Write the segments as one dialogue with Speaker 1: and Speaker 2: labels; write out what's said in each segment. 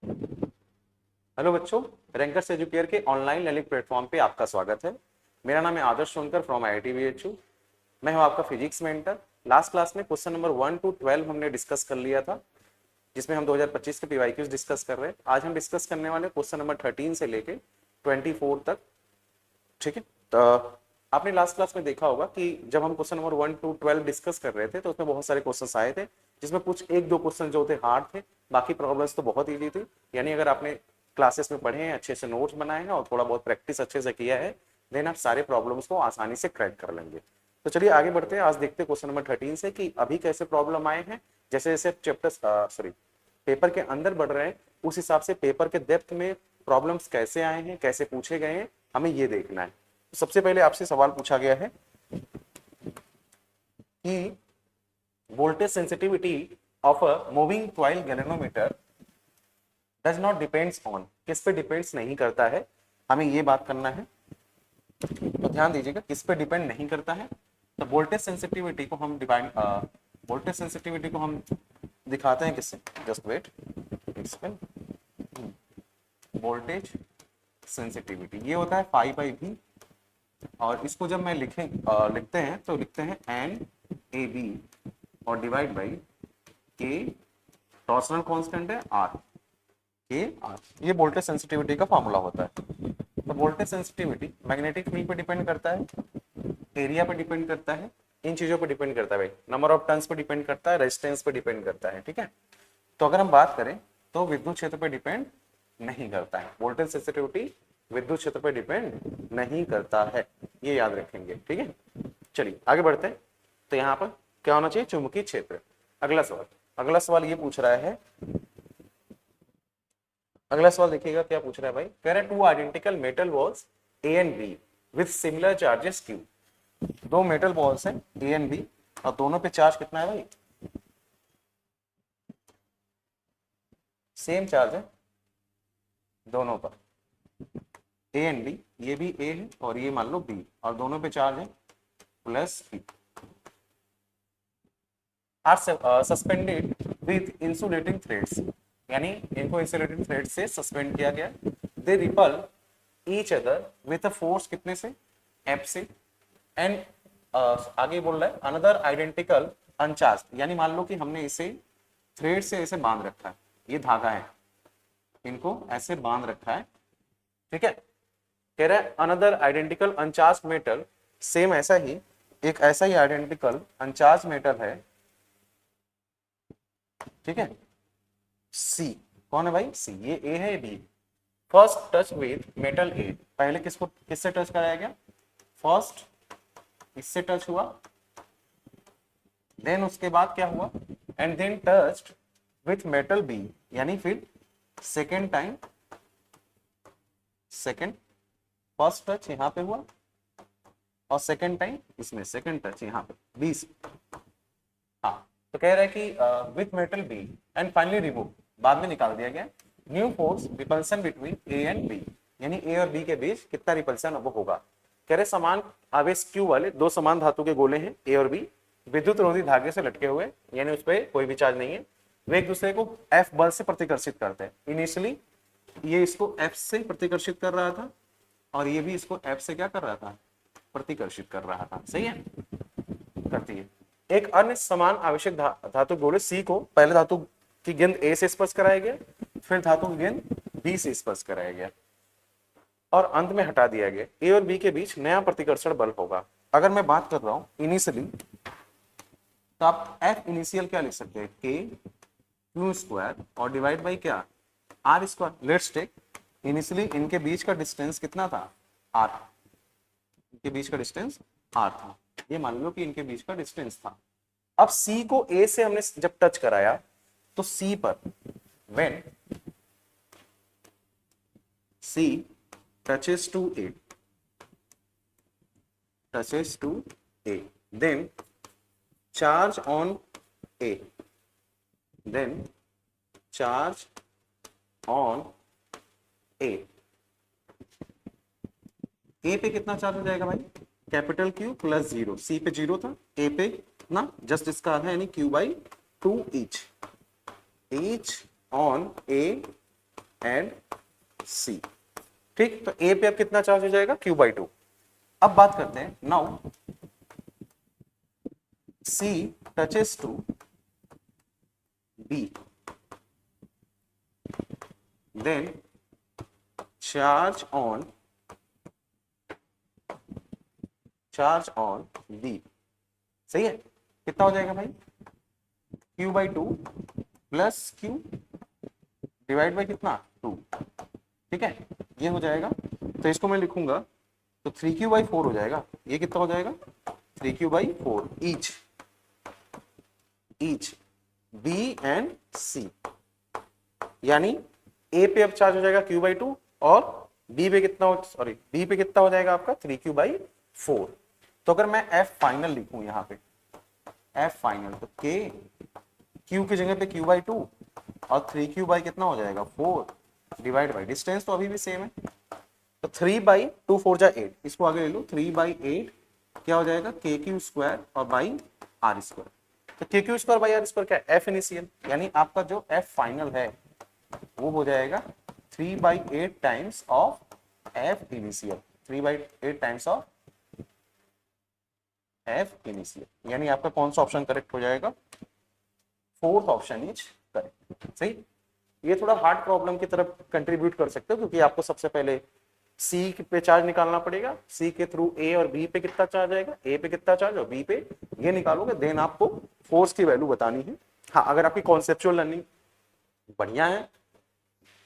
Speaker 1: Hello बच्चों, rankers educare के online learning platform पे आपका स्वागत है। मेरा नाम है आदर्श सोनकर फ्रॉम आईआईटी बीएचयू। मैं हूं आपका फिजिक्स मेंटर। लास्ट क्लास में क्वेश्चन नंबर 1 to 12 हमने डिस्कस कर लिया था, जिसमें हम 2025 के पीवाईक्यूज डिस्कस कर रहे हैं। आज हम डिस्कस करने वाले क्वेश्चन नंबर 13 से लेके 24 तक। ठीक है, तो आपने लास्ट क्लास में देखा होगा कि जब हम क्वेश्चन नंबर 1 to 12 डिस्कस कर रहे थे तो उसमें बहुत सारे क्वेश्चंस आए थे, जिसमें कुछ एक दो क्वेश्चन जो थे हार्ड थे, बाकी प्रॉब्लम्स तो बहुत ईजी थी। यानी अगर आपने क्लासेस में पढ़े हैं, अच्छे से नोट्स बनाए हैं और थोड़ा बहुत प्रैक्टिस अच्छे से किया है, देन आप सारे प्रॉब्लम्स को आसानी से क्रैक कर लेंगे। तो चलिए आगे बढ़ते हैं। आज देखते हैं क्वेश्चन नंबर 13 से कि अभी कैसे प्रॉब्लम आए हैं। जैसे जैसे चैप्टर पेपर के अंदर बढ़ रहे हैं, उस हिसाब से पेपर के डेप्थ में प्रॉब्लम्स कैसे आए हैं, कैसे पूछे गए हैं, हमें ये देखना है। तो सबसे पहले आपसे सवाल पूछा गया है कि voltage sensitivity of a moving coil galvanometer does not depends on, किस पे डिपेंड्स नहीं करता है, हमें ये बात करना है। तो ध्यान दीजिएगा, किस पे डिपेंड नहीं करता है। तो वोल्टेज सेंसिटिविटी को हम दिखाते हैं किससे, just wait, explain. Voltage sensitivity ये होता है फाई बाई वी, और इसको जब मैं लिखते हैं तो लिखते हैं एन ए बी और डिवाइड बाई के, टॉर्सनल कांस्टेंट है आर, के आर। ये वोल्टेज सेंसिटिविटी का फॉर्मूला होता है। तो वोल्टेज सेंसिटिविटी मैग्नेटिक फील्ड पे डिपेंड करता है, एरिया पे डिपेंड करता है, इन चीजों पे डिपेंड करता है भाई, नंबर ऑफ टर्न्स पे डिपेंड करता है, रेजिस्टेंस पे डिपेंड करता है। ठीक है, तो अगर हम बात करें तो विद्युत क्षेत्र पे डिपेंड नहीं करता है। वोल्टेज सेंसिटिविटी विद्युत क्षेत्र पे डिपेंड नहीं करता है, ये याद रखेंगे। ठीक है, चलिए आगे बढ़ते हैं। तो यहाँ पर क्या होना चाहिए, चुंबकीय क्षेत्र। अगला सवाल ये पूछ रहा है, अगला सवाल देखिएगा क्या पूछ रहा है भाई। कह रहा है two identical metal balls A and B with similar charges Q. दो मेटल बॉल्स हैं ए एंड बी, और दोनों पे चार्ज कितना है भाई, सेम चार्ज है दोनों पर, ए एंड बी। ये भी ए है और ये मान लो बी, और दोनों पे चार्ज है plus B. Are suspended with insulating threads, यानी इनको इंसुलेटिंग थ्रेड से सस्पेंड किया गया। They repel each other with a force कितने से, एफ से। एंड आगे बोल रहा है अनदर आइडेंटिकल अनचार्ज, यानी मान लो कि हमने इसे थ्रेड से ऐसे बांध रखा है, ये धागा है, इनको ऐसे बांध रखा है। ठीक है, कह रहा है अनदर आइडेंटिकल अनचार्ज मेटल, सेम ऐसा ही एक ऐसा ही आइडेंटिकल अनचार्ज मेटल है। ठीक है, सी कौन है भाई, सी, ये ए है B. First touch with metal A, पहले किसको किससे टच कराया गया, फर्स्ट इससे टच हुआ, देन उसके बाद क्या हुआ, and then touched with metal B, यानी फिर second time, second first touch यहां पे हुआ और सेकेंड टाइम इसमें सेकेंड टच यहां पे बी से। हाँ, तो कह रहा है कि with metal B and finally remove, बाद में निकाल दिया गया। New force repulsion between A and B, यानी ए और बी के बीच कितना रिपल्सन अब होगा। कह रहे समान आवेश क्यू वाले दो समान धातु के गोले हैं ए और बी, विद्युत रोधी धागे से लटके हुए, यानी उस पर कोई भी चार्ज नहीं है। वे एक दूसरे को एफ बल से प्रतिकर्षित करते हैं। इनिशियली ये इसको एफ से प्रतिकर्षित कर रहा था और ये भी इसको एफ से क्या कर रहा था, प्रतिकर्षित कर रहा था। सही है, करती है। एक अन्य समान आवश्यक धातु गोले सी को पहले धातु की गेंद ए से स्पर्श कराया गया, फिर धातु की गेंद बी से स्पर्श कराया गया और अंत में हटा दिया गया। ए और बी के बीच नया प्रतिकर्षण बल होगा। अगर मैं बात कर रहा हूं इनिशियली, तो आप एफ इनिशियल क्या लिख सकते हैं, के क्यू स्क्वायर और डिवाइड बाई क्या, r square. Let's take initially इनके बीच का डिस्टेंस कितना था, आर, इनके बीच का डिस्टेंस आर था। ये मान लो कि इनके बीच का डिस्टेंस था। अब सी को ए से हमने जब टच कराया तो सी पर when C touches to A, then charge on A, then charge on A, A पे कितना चार्ज हो जाएगा भाई, capital Q plus zero. C पे जीरो था, ए पे ना जस्ट इसका आधा यानी Q by two each on A and C. ठीक, तो ए पे अब कितना चार्ज हो जाएगा, Q/2। अब बात करते हैं, now C touches to B, then charge on B। सही है, कितना हो जाएगा भाई, Q/2 plus Q divide by कितना 2। ठीक है, ये हो जाएगा, तो इसको मैं लिखूंगा तो 3Q/4 हो जाएगा। ये कितना हो जाएगा, 3Q/4 each B and C। यानी A पे अब चार्ज हो जाएगा Q/2 और B पे कितना सॉरी B पे कितना हो जाएगा आपका 3Q/4। तो अगर मैं F फाइनल लिखूं यहाँ पे F फाइनल, तो K Q की जगह पे Q/2 और 3Q कितना हो जाएगा 4 डिवाइड बाई डिस्टेंस तो अभी भी सेम है, तो 3/2 4 जा 8, इसको आगे ले लो, 3/8 क्या हो जाएगा KQ² और बाई R²। तो KQ² बाई R² क्या है, F इनिशियल, यानी आपका जो F फाइनल है वो हो जाएगा 3/8 times of F initial, 3/8 times of F initial. यानी आपका कौन सा ऑप्शन करेक्ट हो जाएगा, फोर्थ ऑप्शन इज करेक्ट। सही, ये थोड़ा हार्ड प्रॉब्लम की तरफ कंट्रीब्यूट कर सकते हो, क्योंकि आपको सबसे पहले सी पे चार्ज निकालना पड़ेगा, सी के थ्रू ए और बी पे कितना चार्ज आएगा, ए पे कितना चार्ज और बी पे, ये निकालोगे, देन आपको फोर्स की वैल्यू बतानी है। हाँ, अगर आपकी कॉन्सेप्चुअल लर्निंग बढ़िया है,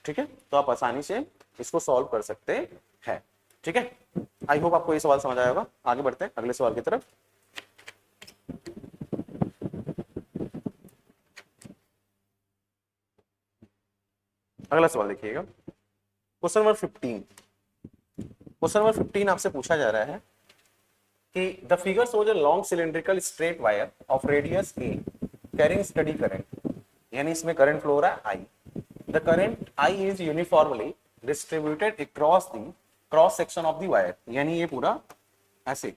Speaker 1: ठीक है, तो आप आसानी से इसको सॉल्व कर सकते हैं। ठीक है, आई होप आपको ये सवाल समझ आया होगा। आगे बढ़ते हैं अगले सवाल की तरफ। अगला सवाल देखिएगा, क्वेश्चन नंबर 15। क्वेश्चन नंबर 15 आपसे पूछा जा रहा है कि the figure shows a long cylindrical straight wire of radius a carrying steady current, यानी इसमें करंट फ्लो हो रहा है I. The current I is uniformly distributed across the cross section of the wire, यानी ये पूरा ऐसे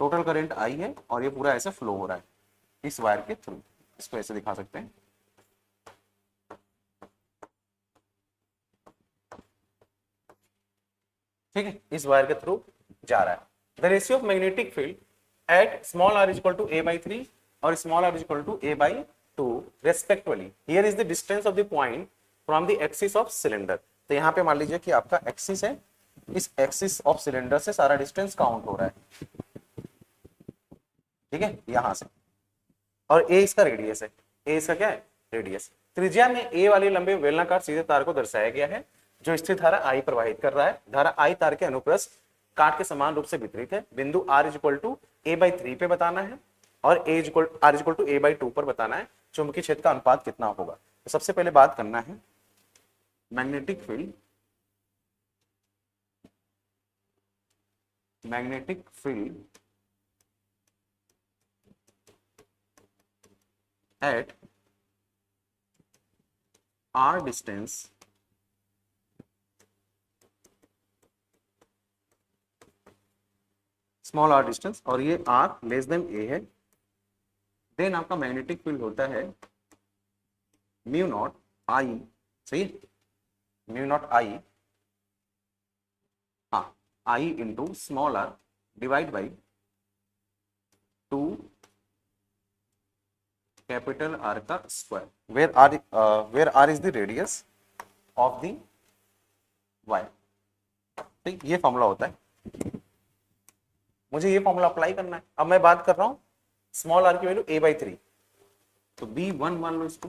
Speaker 1: टोटल करंट आई है और ये पूरा ऐसे फ्लो हो रहा है इस वायर के थ्रू। इसको ऐसे दिखा सकते हैं, ठीक है, इस वायर के थ्रू जा रहा है। The ratio of magnetic field at small r equal to a/3 और small r equal to a/2 respectively, here is the distance of the point from the axis of cylinder. तो यहाँ पे मान लीजिए कि आपका एक्सिस है, इस एक्सिस ऑफ सिलेंडर से सारा डिस्टेंस काउंट हो रहा है, ठीक है, यहां से, और a इसका रेडियस है, a इसका क्या है रेडियस। त्रिज्या में a वाली लंबे बेलनाकार सीधे तार को दर्शाया गया है जो स्थिर धारा I प्रवाहित कर रहा है। धारा I तार के अनुप्रस्थ काट के समान रूप से वितरित है। बिंदु R इक्वल टू a/3 पे बताना है और R इक्वल टू a/2 पर बताना है चुंबकीय क्षेत्र का अनुपात कितना होगा। तो सबसे पहले बात करना है magnetic field at R distance small r distance और ये r लेस देन a है। देन आपका मैग्नेटिक फील्ड होता है म्यू नॉट I, सही, म्यू नॉट I, हाँ, I into small r divide by 2 capital R का square, where R is the radius of the wire. ठीक, ये फॉर्मूला होता है, मुझे ये फॉर्मूला अप्लाई करना है। अब मैं बात कर रहा हूं स्मॉल r की वैल्यू a/3, तो b1 मान लो इसको,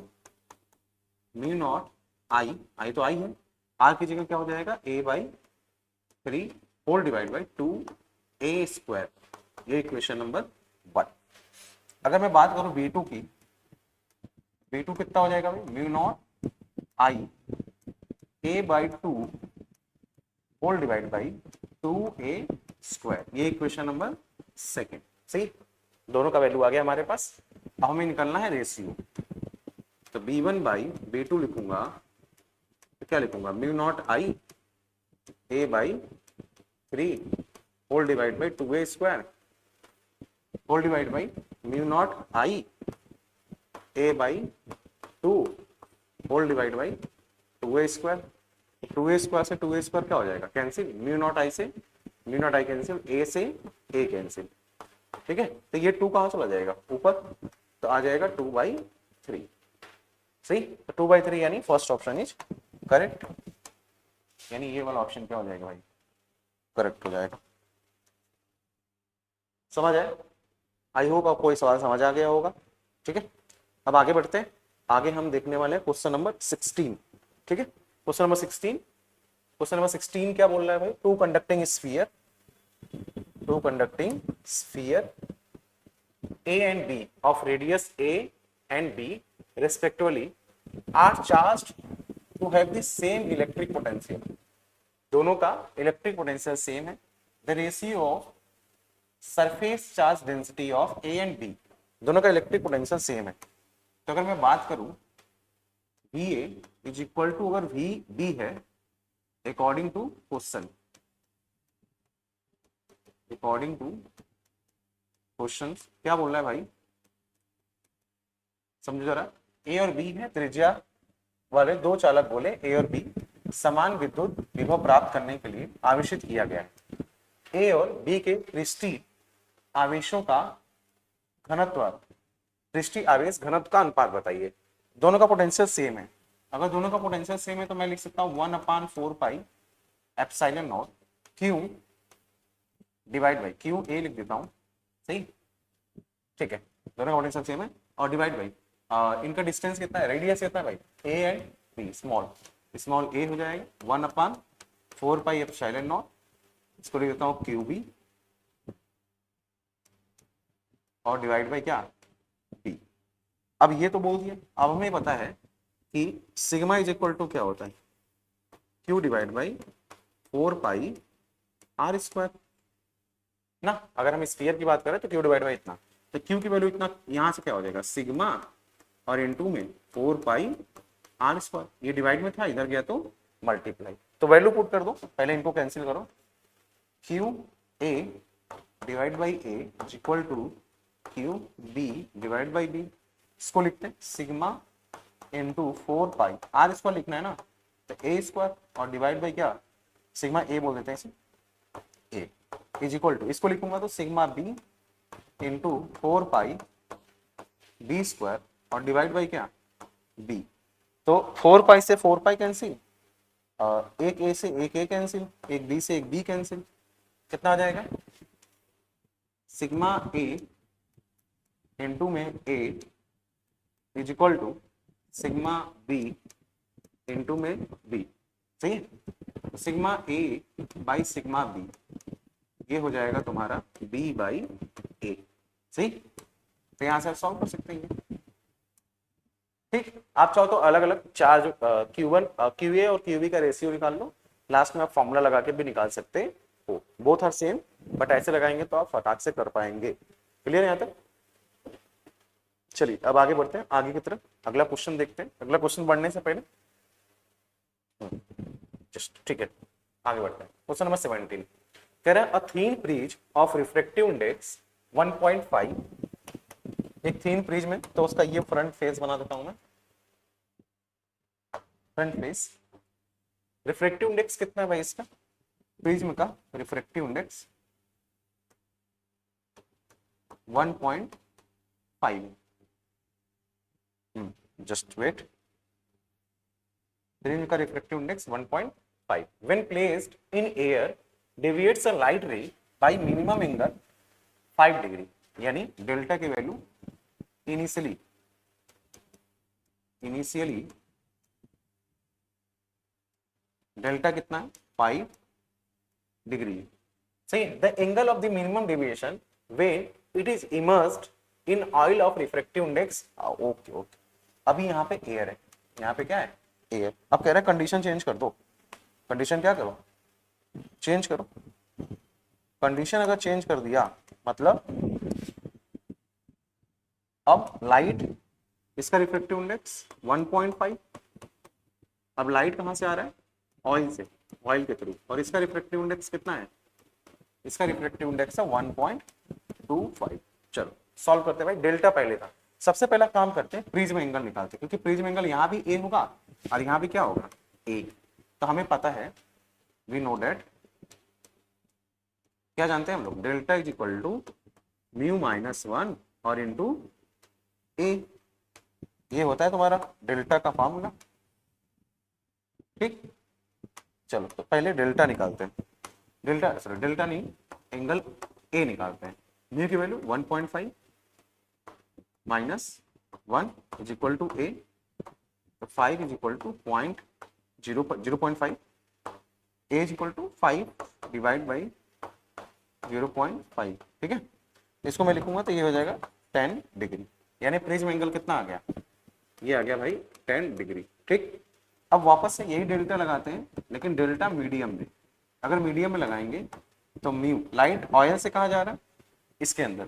Speaker 1: म्यू नॉट I तो I है, r की जगह क्या हो जाएगा a/3 whole divide by 2a², ये इक्वेशन नंबर 1। अगर मैं बात करूं b2 की, b2 कितना हो जाएगा भाई, mu naught I a/2 whole divide by 2a², ये इक्वेशन नंबर 2। सही, दोनों का वैल्यू आ गया हमारे पास। अब हमें निकालना है रेशियो, तो b1/b2 लिखूंगा, तो क्या लिखूंगा, mu naught I a/3 whole divide by 2a² whole divide by mu naught I a/2 whole divide by 2a², 2a² से 2a² क्या हो जाएगा, कैंसिल, म्यू नॉट आई से म्यू नॉट आई कैंसिल, ए से ए कैंसिल, ठीक है। तो ये 2 कहाँ चला जाएगा ऊपर, तो आ जाएगा 2/3, सही। तो 2/3 यानी फर्स्ट ऑप्शन इज करेक्ट, यानी ये वाला ऑप्शन क्या हो जाएगा भाई, करेक्ट हो जाएगा। समझ आए, आई होप आपको ये सवाल समझ आ गया होगा, ठीक है। अब आगे बढ़ते हैं, आगे हम देखने वाले हैं क्वेश्चन नंबर 16, ठीक है। क्वेश्चन नंबर 16, क्वेश्चन नंबर 16 क्या बोल रहा है भाई, two conducting sphere A and B of radius A and B respectively are charged to have the same electric potential, दोनों का इलेक्ट्रिक पोटेंशियल सेम है। The ratio of surface charge density of A and B, दोनों का electric potential same है। तो अगर मैं बात करूं VA इज इक्वल टू, अगर VB है according to question, according to question क्या बोल रहा है भाई, समझो जरा। ए और बी है त्रिज्या वाले दो चालक गोले ए और बी समान विद्युत विभव प्राप्त करने के लिए आवेशित किया गया है। ए और बी के पृष्ठीय आवेशों का घनत्व, पृष्ठीय आवेश घनत्व का अनुपात बताइए। दोनों का पोटेंशियल सेम है, अगर दोनों का पोटेंशियल सेम है तो मैं लिख सकता हूं 1/4 pi epsilon not Q divide by Q A लिख देता हूं, सही, ठीक है। दोनों का पोटेंशियल सेम है और डिवाइड बाई इनका डिस्टेंस कितना है, रेडियस कितना है भाई, ए एंड बी, स्मॉल ए हो जाएगा 1/4 पाई एप्सिलॉन नॉट, इसको लिख देता हूं क्यू बी और डिवाइड बाई क्या, बी। अब ये तो बोल दिया, अब हमें पता है कि सिग्मा इज इक्वल टू क्या होता है, q divide by 4 pi r square ना। अगर हम स्फीयर की बात करें तो क्यू डिवाइड बाई इतना, तो क्यू की वैल्यू इतना, यहां से क्या हो जाएगा सिग्मा और इनटू में 4 पाई आर स्क्वायर, ये डिवाइड में था इधर गया तो मल्टीप्लाई, तो वैल्यू पुट कर दो, पहले इनको कैंसिल करो, q a divide by a is equal to q b divide by b. इसको लिखते हैं sigma into 4 pi r square लिखना है ना, तो ए स्क्वायर और डिवाइड बाई क्या, सिग्मा ए बोल देते हैं इसे, ए इज इक्वल टू, इसको लिखूंगा तो सिग्मा बी इंटू 4 पाई बी स्क्वायर और डिवाइड बाई क्या, बी। तो 4 पाई से 4 पाई कैंसिल, एक ए से एक ए कैंसिल, एक बी से एक बी कैंसिल, कितना आ जाएगा, सिग्मा ए इंटू में A is equal to sigma B into में बी, सही है। Sigma A by sigma B ये हो जाएगा तुम्हारा बी बाई ए, सही। तो यहां से आप सॉल्व कर सकते हैं, ठीक। आप चाहो तो अलग अलग चार्ज Q1 QA और QB का रेशियो निकाल लो, लास्ट में आप फॉर्मूला लगा के भी निकाल सकते हो, बोथ आर सेम, बट ऐसे लगाएंगे तो आप फटाक से कर पाएंगे। क्लियर यहाँ तक, चलिए अब आगे बढ़ते हैं, आगे की तरफ अगला क्वेश्चन देखते हैं। अगला क्वेश्चन बढ़ने से पहले जस्ट, ठीक है, आगे बढ़ते हैं। क्वेश्चन नंबर 17 कह रहा है अ थीन प्रिज ऑफ रिफ्रैक्टिव इंडेक्स 1.5, एक थीन प्रिज में, तो उसका ये फ्रंट फेस बना देता हूं मैं, फ्रंट फेस। रिफ्रैक्टिव इंडेक्स कितना है भाई इसका, प्रिज्म का refractive index 1.5, just wait, prism का refractive index 1.5 when placed in air deviates a light ray by minimum angle 5 degree, यानी डेल्टा की वैल्यू इनिशियली डेल्टा कितना है 5 डिग्री, सही। The angle of the minimum deviation when it is immersed in oil of refractive index, okay okay. अभी यहाँ पे air है, यहाँ पे क्या है एयर। अब कह रहा है कंडीशन चेंज कर दो, कंडीशन क्या करो, चेंज करो। कंडीशन अगर चेंज कर दिया मतलब अब लाइट, इसका रिफ्रैक्टिव इंडेक्स 1.5, अब लाइट कहां से आ रहा है, ऑयल से, ऑयल के थ्रू, और इसका रिफ्रैक्टिव इंडेक्स कितना है, इसका रिफ्रैक्टिव इंडेक्स है 1.25। चलो सॉल्व करते हैं भाई, डेल्टा पहले था। सबसे पहला काम करते हैं प्रिज्म एंगल निकालते हैं, क्योंकि प्रिज्म एंगल यहाँ भी ए होगा और यहाँ भी क्या होगा ए। तो हमें पता है, वी नो डेट, क्या जानते हैं हम लोग, delta is equal to mu minus 1 और इंटू ए। ये होता है तुम्हारा डेल्टा का फॉर्मूला। ठीक, चलो तो पहले डेल्टा निकालते हैं। डेल्टा सॉरी डेल्टा नहीं, एंगल ए निकालते हैं। म्यू की value 1.5 minus 1 is equal to A, तो 5 is equal to 0.5, A is equal to 5 divide by 0.5। ठीक है, इसको मैं लिखूंगा तो ये हो जाएगा 10 डिग्री, यानी प्रिज्म एंगल कितना आ गया, ये आ गया भाई 10 डिग्री। ठीक, अब वापस से यही डेल्टा लगाते हैं, लेकिन डेल्टा मीडियम में। अगर मीडियम में लगाएंगे तो म्यू, लाइट ऑयल से कहा जा रहा है इसके अंदर,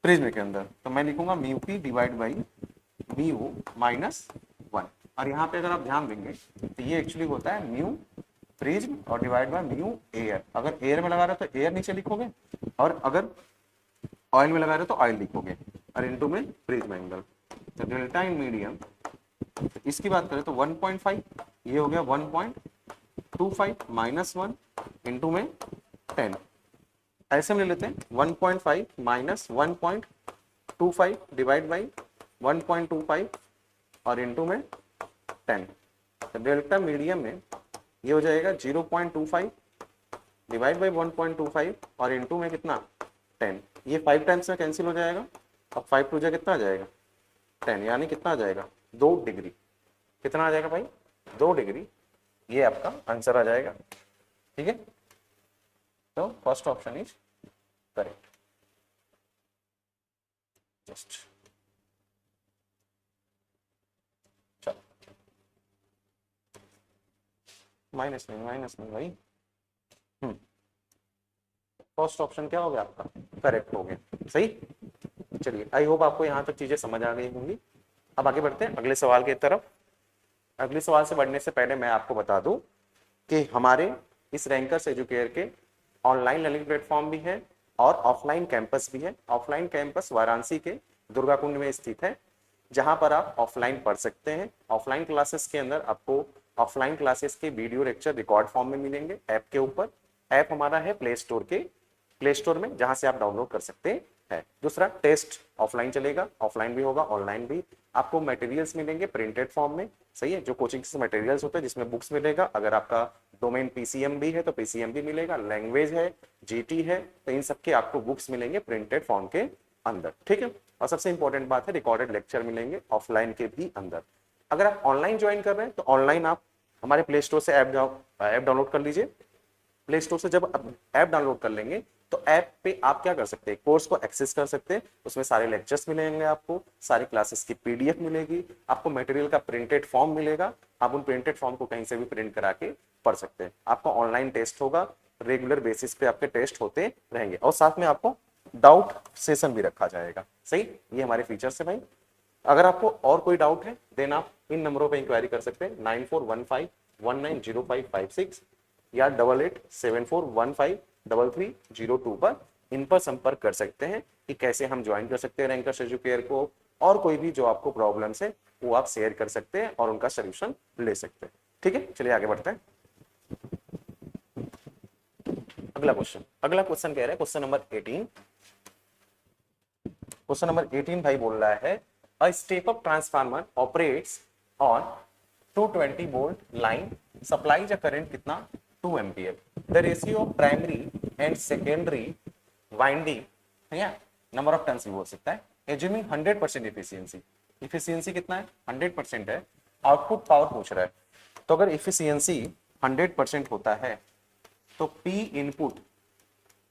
Speaker 1: प्रिज्म के अंदर, तो मैं लिखूंगा mu P divide by mu minus 1। और यहाँ पे अगर आप ध्यान देंगे तो ये एक्चुअली होता है म्यू प्रिज्म और डिवाइड बाय म्यू एयर। अगर एयर में लगा रहे हो तो एयर नीचे लिखोगे, और अगर ऑयल में लगा रहे हो तो ऑयल लिखोगे, और इनटू में प्रिज्म एंगल। तो डेल्टा इन मीडियम, तो इसकी बात करें तो 1.5, ये हो गया 1.25 माइनस 1 इंटू में 10। ऐसे में ले लेते हैं 1.5 माइनस 1.25 डिवाइड बाई 1.25 और इंटू में 10। तो डेल्टा मीडियम में ये हो जाएगा 0.25 डिवाइड बाई 1.25 और इंटू में कितना 10। ये 5 टाइम्स में कैंसिल हो जाएगा, अब 5 टू जा कितना आ जाएगा 10, यानी कितना आ जाएगा 2 डिग्री। कितना आ जाएगा भाई 2 डिग्री, ये आपका आंसर आ जाएगा। ठीक है, तो first option is correct. Just चलो, माइनस नहीं भाई, फर्स्ट ऑप्शन क्या हो गया आपका, करेक्ट हो गया। सही, चलिए आई होप आपको यहाँ तक चीजें समझ आ गई होंगी। अब आगे बढ़ते हैं अगले सवाल की तरफ। अगले सवाल से बढ़ने से पहले मैं आपको बता दूं कि हमारे इस रैंकर्स एजुकेयर के ऑनलाइन लर्निंग प्लेटफॉर्म भी है और ऑफलाइन कैंपस भी है। ऑफलाइन कैंपस वाराणसी के दुर्गा कुंड में स्थित है, जहां पर आप ऑफलाइन पढ़ सकते हैं। ऑफलाइन क्लासेस के अंदर आपको ऑफलाइन क्लासेस के वीडियो लेक्चर रिकॉर्ड फॉर्म में मिलेंगे ऐप के ऊपर। ऐप हमारा है प्ले स्टोर में, जहां से आप डाउनलोड कर सकते हैं। दूसरा, टेस्ट ऑफलाइन चलेगा, ऑफलाइन भी होगा, ऑनलाइन भी। आपको मटेरियल्स मिलेंगे प्रिंटेड फॉर्म में, सही है, जो कोचिंग से मटेरियल्स होते हैं, जिसमें बुक्स मिलेगा। अगर आपका डोमेन पीसीएम भी है तो पीसीएम भी मिलेगा, लैंग्वेज है, जीटी है, तो इन सबके आपको बुक्स मिलेंगे प्रिंटेड फॉर्म के अंदर। ठीक है, और सबसे इंपॉर्टेंट बात है, रिकॉर्डेड लेक्चर मिलेंगे ऑफलाइन के भी अंदर। अगर आप ऑनलाइन ज्वाइन कर रहे हैं तो ऑनलाइन आप हमारे प्ले स्टोर से ऐप डाउनलोड कर लीजिए। प्ले स्टोर से जब ऐप डाउनलोड कर लेंगे तो ऐप पे आप क्या कर सकते हैं, कोर्स को एक्सेस कर सकते हैं। उसमें सारे लेक्चर्स मिलेंगे, आपको सारी क्लासेस की पीडीएफ मिलेगी, आपको मटेरियल का प्रिंटेड फॉर्म मिलेगा। आप उन प्रिंटेड फॉर्म को कहीं से भी प्रिंट करा के पढ़ सकते हैं। आपका ऑनलाइन टेस्ट होगा, रेगुलर बेसिस पे आपके टेस्ट होते रहेंगे, और साथ में आपको डाउट सेशन भी रखा जाएगा। सही, ये हमारे फीचर्स है भाई। अगर आपको और कोई डाउट है देन आप इन नंबरों पे इंक्वायरी कर सकते हैं, 9415190556 या 8874153302 पर। इन पर संपर्क कर सकते हैं कि कैसे हम ज्वाइन कर सकते हैं रैंकर्स एजुकेयर को, और कोई भी जो आपको प्रॉब्लम्स है वो आप शेयर कर सकते हैं और उनका सोल्यूशन ले सकते हैं। ठीक है, चलिए आगे बढ़ते हैं। अगला क्वेश्चन कह रहा है क्वेश्चन नंबर 18। क्वेश्चन नंबर 18 भाई बोल रहा है, a step up transformer operates on 220 volt line, supplies a current कितना 2 ampere. The ratio of primary and secondary winding, है नंबर ऑफ टर्न्स भी बोल सकता है, एज्यूमिंग 100% इफिशियंसी कितना है 100% है। आउटपुट पावर पूछ रहा है, तो अगर इफिशियंसी 100% होता है तो P इनपुट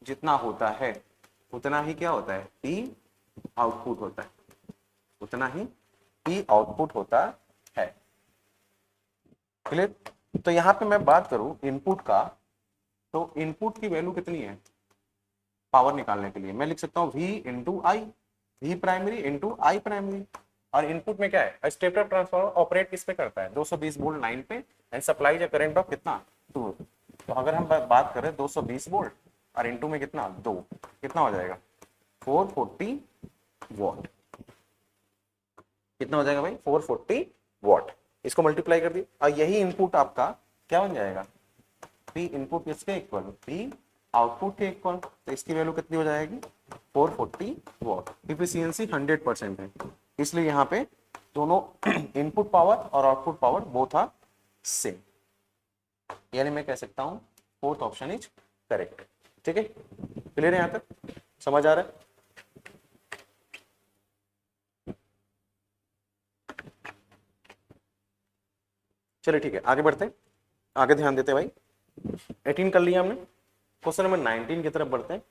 Speaker 1: जितना होता है उतना ही क्या होता है, P आउटपुट होता है, उतना ही P आउटपुट होता है। क्लियर। तो यहां पे मैं बात करूं इनपुट का, तो इनपुट की वैल्यू कितनी है पावर निकालने के लिए, मैं लिख सकता हूं V इंटू आई, V प्राइमरी इंटू आई प्राइमरी। और इनपुट में क्या है, स्टेप अप ट्रांसफार्मर ऑपरेट किस पे करता है 220 वोल्ट लाइन पे, एंड सप्लाई करंट ऑफ कितना 2। तो अगर हम बात करें 220 वोल्ट और इनटू में कितना 2, कितना हो जाएगा 440 वॉट। कितना हो जाएगा भाई 440 वॉट। इसको मल्टीप्लाई कर दिए और यही इनपुट आपका क्या बन जाएगा, पी इनपुट किसके इक्वल, पी आउटपुट के इक्वल। तो इसकी वैल्यू कितनी हो जाएगी 440 वॉट। इफिशियंसी 100% है, इसलिए यहाँ पे दोनों इनपुट पावर और output power both are same, यानी मैं कह सकता हूँ फोर्थ ऑप्शन इज करेक्ट। ठीक है, क्लियर है, यहाँ तक समझ आ रहा है। चलिए ठीक है, आगे बढ़ते हैं, आगे ध्यान देते हैं भाई। 18 कर लिया हमने, क्वेश्चन नंबर 19 की तरफ बढ़ते हैं।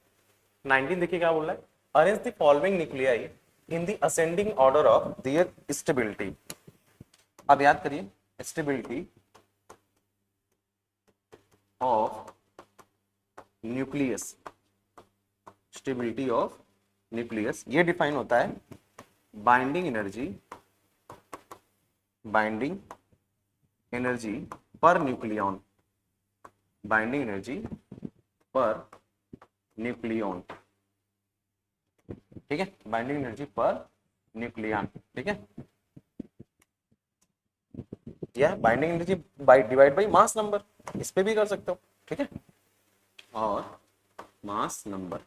Speaker 1: 19 देखिए क्या बोल रहा है, arrange the following nuclei in the ascending order of their stability. अब याद करिए, stability of nucleus, stability of nucleus ये डिफाइन होता है binding energy, binding energy per nucleon, binding energy per nucleon. ठीक है, बाइंडिंग एनर्जी पर न्यूक्लियन। ठीक है, यह binding energy by divide by mass number, इस पे भी कर सकते हो। ठीक है, और मास नंबर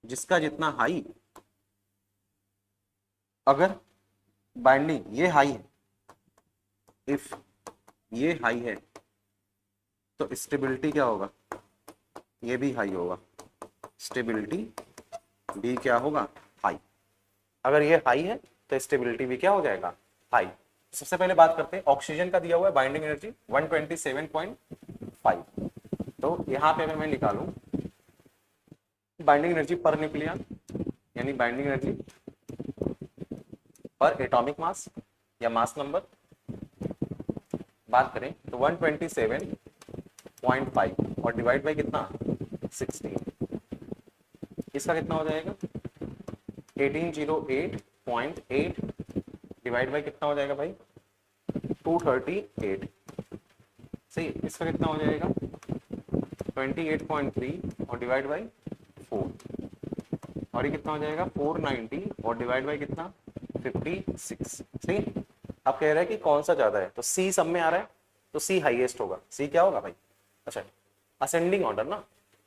Speaker 1: जिसका जितना हाई, अगर बाइंडिंग ये हाई है, इफ ये हाई है तो स्टेबिलिटी क्या होगा, ये भी हाई होगा, स्टेबिलिटी भी क्या होगा, हाई। अगर ये हाई है तो स्टेबिलिटी भी क्या हो जाएगा, हाई। सबसे पहले बात करते हैं ऑक्सीजन का, दिया हुआ है बाइंडिंग एनर्जी 127.5। तो यहाँ पे अगर मैं निकालूं बाइंडिंग एनर्जी पर न्यूक्लियन, यानी बाइंडिंग एनर्जी पर एटॉमिक मास या मास नंबर बात करें तो 127.5 और डिवाइड बाई कितना 16, इसका कितना हो जाएगा 1808.8 डिवाइड बाई कितना हो जाएगा भाई 238। सही, इसका कितना हो जाएगा 28.3 और डिवाइड बाई 4, और ये कितना हो जाएगा 490 और डिवाइड बाई कितना 56। सही, अब कह रहा है कि कौन सा ज्यादा है, तो सी सब में आ रहा है तो सी हाईएस्ट होगा। सी क्या होगा भाई, अच्छा असेंडिंग ऑर्डर ना,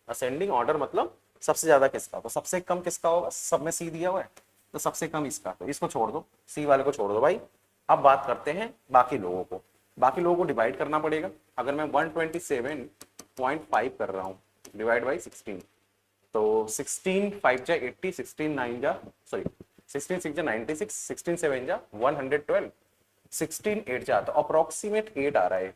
Speaker 1: असेंडिंग ऑर्डर मतलब सबसे ज्यादा किसका, तो सबसे कम किसका होगा, सब में सी दिया हुआ है तो सबसे कम इसका, तो इसको छोड़ दो, सी वाले को छोड़ दो भाई। अब बात करते हैं बाकी लोगों को, बाकी लोगों को डिवाइड करना पड़ेगा। अगर मैं 127.5 कर रहा हूँ डिवाइड बाई 16, तो 16 5 जा 80, 16 9 जा सॉरी 16 6 जा 96, 16 7 जा 112, 16 8 जा, तो अप्रोक्सीमेट 8 आ रहा है।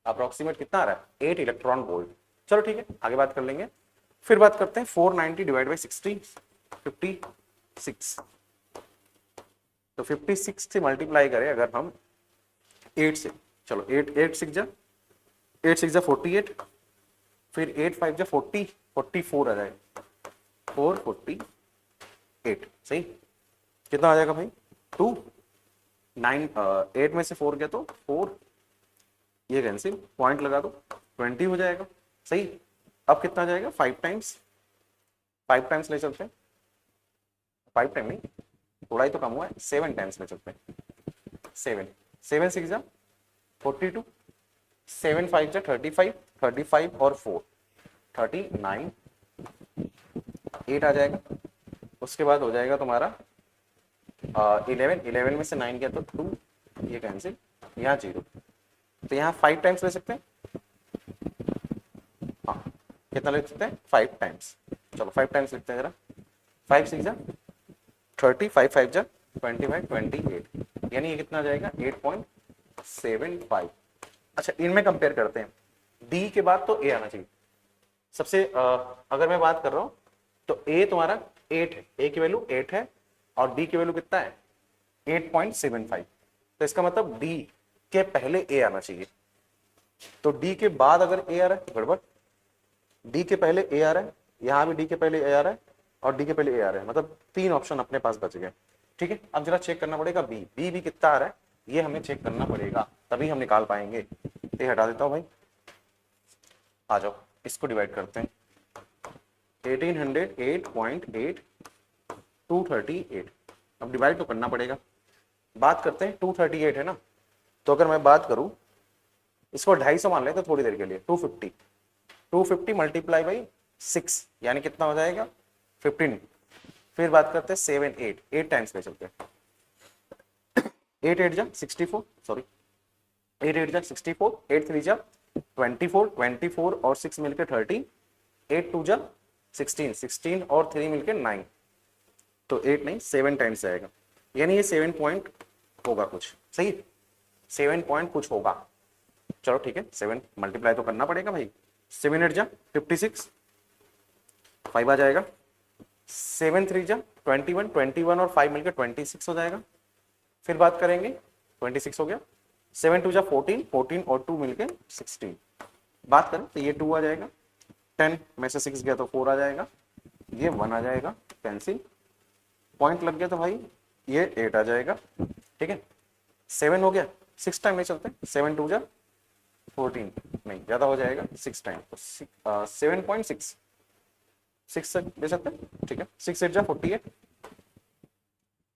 Speaker 1: अप्रोक्सीमेट कितना आ रहा है 8 इलेक्ट्रॉन वोल्ट। चलो ठीक है, आगे बात कर लेंगे। फिर बात करते हैं 490 डिवाइड बाई 60, 56। तो 56 से मल्टीप्लाई करें अगर हम 8 से, चलो 8 8 6 जा 48, फिर 8 5 जा 40, 44 आ जाए 448। सही, कितना आ जाएगा भाई 2 9 8 में से 4 गया तो 4, ये कैंसिल, पॉइंट लगा दो 20 हो जाएगा। सही, अब कितना जाएगा 5 टाइम्स, 5 टाइम्स ले चलते हैं, 5 टाइम नहीं थोड़ा ही तो कम हुआ है, 7 टाइम्स ले चलते हैं। 7 7 6 जा 42, 7 5 जा 35, 35 और 4 39, 8 आ जाएगा। उसके बाद हो जाएगा तुम्हारा 11, 11 में से 9 गया तो 2, ये कैंसिल, यहाँ 0, तो यहाँ 5 टाइम्स ले सकते हैं। हाँ, कितना ले सकते हैं 5 टाइम्स, चलो 5 टाइम्स लिखते हैं जरा। 5 6 जा 30, 5 5 जा 25, 28, यानी ये कितना जाएगा 8.75। अच्छा, इनमें कंपेयर करते हैं, डी के बाद तो ए आना चाहिए सबसे। अगर मैं बात कर रहा हूं तो ए तुम्हारा 8 है, ए की वैल्यू 8 है और डी की वैल्यू कितना है 8.75, तो इसका मतलब डी के पहले ए आना चाहिए। तो डी के बाद अगर ए आ रहा है तो गड़बड़, डी के पहले ए आ रहा है, यहां भी डी के पहले ए आ रहा है और डी के पहले ए आ रहा है, मतलब 3 ऑप्शन अपने पास बच गए। ठीक है, अब जरा चेक करना पड़ेगा बी, बी भी कितना आ रहा है ये हमें चेक करना पड़ेगा, तभी हम निकाल पाएंगे। ये हटा देता हूं भाई, आ जाओ इसको डिवाइड करते हैं। 1808.8 238, अब डिवाइड तो करना पड़ेगा, बात करते हैं 238 है ना, तो अगर मैं बात करूं इसको 250 मान लेते तो थोड़ी देर के लिए 250, 250 मल्टीप्लाई बाई 6 यानी कितना हो जाएगा 15। फिर बात करते हैं 7 8, 8 टाइम्स पे चलते हैं। 8 8 जा 64, सॉरी 8 8 जा 64, 8 3 जा 24, 24 और 6 मिलके 30, 8 2 जा 16, 16 और 3 मिलके 9, तो 8 नहीं 7 टाइम्स आएगा, यानी ये 7 पॉइंट होगा कुछ, सही 7 पॉइंट कुछ होगा। चलो ठीक है 7 मल्टीप्लाई तो करना पड़ेगा भाई। 7 8 जा 56, 5 आ जाएगा, 7 3 जा 21, 21 और 5 मिलकर 26 हो जाएगा। फिर बात करेंगे 26 हो गया, 7 2 जा 14, 14 और 2 मिलके 16। बात करें तो ये 2 आ जाएगा, 10 में से 6 गया तो 4 आ जाएगा, ये 1 आ जाएगा, कैंसिल, पॉइंट लग गया तो भाई ये 8 आ जाएगा, ठीक है 7 हो गया, 6 टाइम नहीं चलते, 7 2 जा 14 नहीं ज्यादा हो जाएगा 6 टाइम, तो 7.6 6 से दे सकते हैं, ठीक है 6 8 जा 48,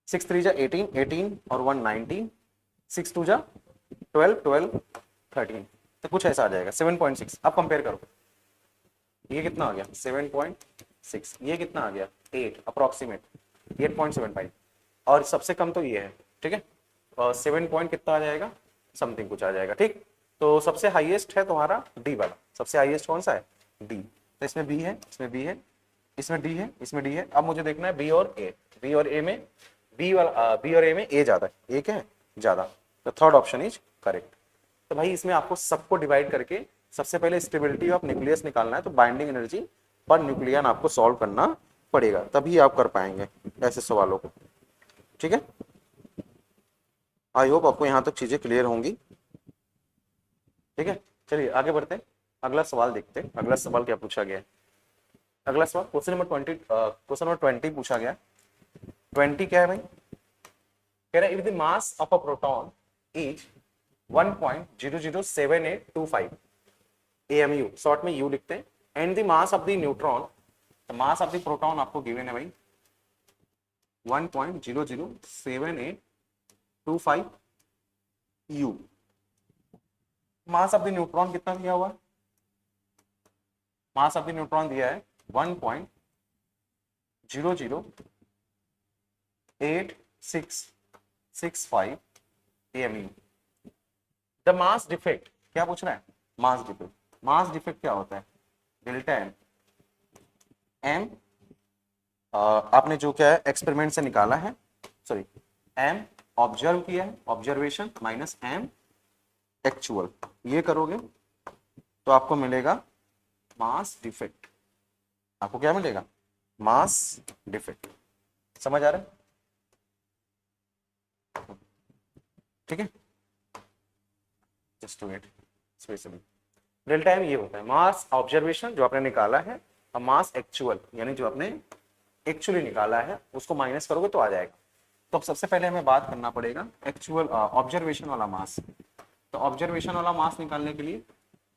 Speaker 1: 6 3 जा 18, 18 और 1 19, 6 2 जा 12, 12 13, तो कुछ ऐसा आ जाएगा 7.6। अब कंपेयर करो, ये कितना आ गया 7.6, ये कितना आ गया 8 अप्रोक्सीमेट 8.75, और सबसे कम तो ये है, ठीक है 7 पॉइंट कितना आ जाएगा समथिंग कुछ आ जाएगा, ठीक। तो सबसे हाईएस्ट है तुम्हारा डी वाला, सबसे हाईएस्ट कौन सा है डी, तो इसमें बी है, इसमें बी है, इसमें डी है, इसमें डी है। अब मुझे देखना है बी और ए, बी और ए में बी वाला बी और ए में ए ज्यादा है, ए क्या है ज्यादा, तो थर्ड ऑप्शन इज करेक्ट। तो भाई इसमें आपको सबको डिवाइड करके सबसे पहले स्टेबिलिटी ऑफ न्यूक्लियस निकालना है, तो बाइंडिंग एनर्जी पर न्यूक्लियन आपको सॉल्व करना पड़ेगा, तभी आप कर पाएंगे ऐसे सवालों को, ठीक है। आई होप आपको यहाँ तक चीजें क्लियर होंगी, ठीक है। चलिए आगे बढ़ते हैं, अगला सवाल देखते हैं, अगला सवाल क्या पूछा गया है। अगला सवाल क्वेश्चन नंबर 20, क्वेश्चन नंबर 20 पूछा गया। 20 क्या है भाई, कह रहा है if the mass of a proton is 1.007825 AMU, short में यू लिखते हैं, and the mass of the neutron, mass of the proton आपको गिवन है भाई 1.007825 U, mass of the neutron कितना दिया हुआ है, मास ऑफ द न्यूट्रॉन दिया है 1.008665 AMU। द मास डिफेक्ट क्या पूछ रहा है, मास डिफेक्ट, मास डिफेक्ट क्या होता है डेल्टा एम, एम आपने जो क्या है एक्सपेरिमेंट से निकाला है, सॉरी एम ऑब्जर्व किया है, ऑब्जर्वेशन माइनस एम एक्चुअल, ये करोगे तो आपको मिलेगा मास डिफेक्ट, आपको क्या मिलेगा मास डिफेक्ट, समझ आ रहा है, ठीक है। Just wait specially delta m ये होता है मास ऑब्जर्वेशन जो आपने निकाला है, और मास एक्चुअल यानी जो आपने एक्चुअली निकाला है उसको माइनस करोगे तो आ जाएगा। तो अब सबसे पहले हमें बात करना पड़ेगा एक्चुअल ऑब्जर्वेशन वाला मास। तो ऑब्जर्वेशन वाला मास निकालने के लिए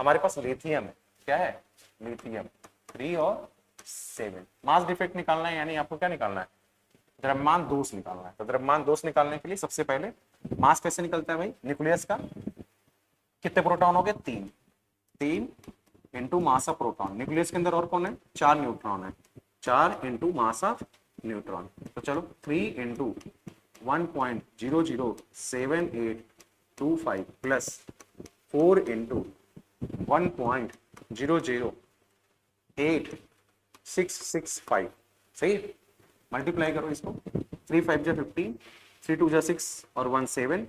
Speaker 1: हमारे पास लिथियम है, क्या है लिथियम 3 और 7। मास डिफेक्ट निकालना है यानी आपको क्या निकालना है द्रव्यमान दोष निकालना है। तो द्रव्यमान दोष निकालने के लिए सबसे पहले मास कैसे निकलता है भाई, न्यूक्लियस का कितने प्रोटॉन हो गए 3, 3 into mass of proton, nucleus के अंदर और कौन है 4 न्यूट्रॉन है, 4 इंटू मास ऑफ न्यूट्रॉन, तो चलो 3 इंटू 1.00782 प्लस 4 इंटू 1.00865, सही मल्टीप्लाई करो इसको, 3 5 जा 15, 3 2 जा 6 और 1 7,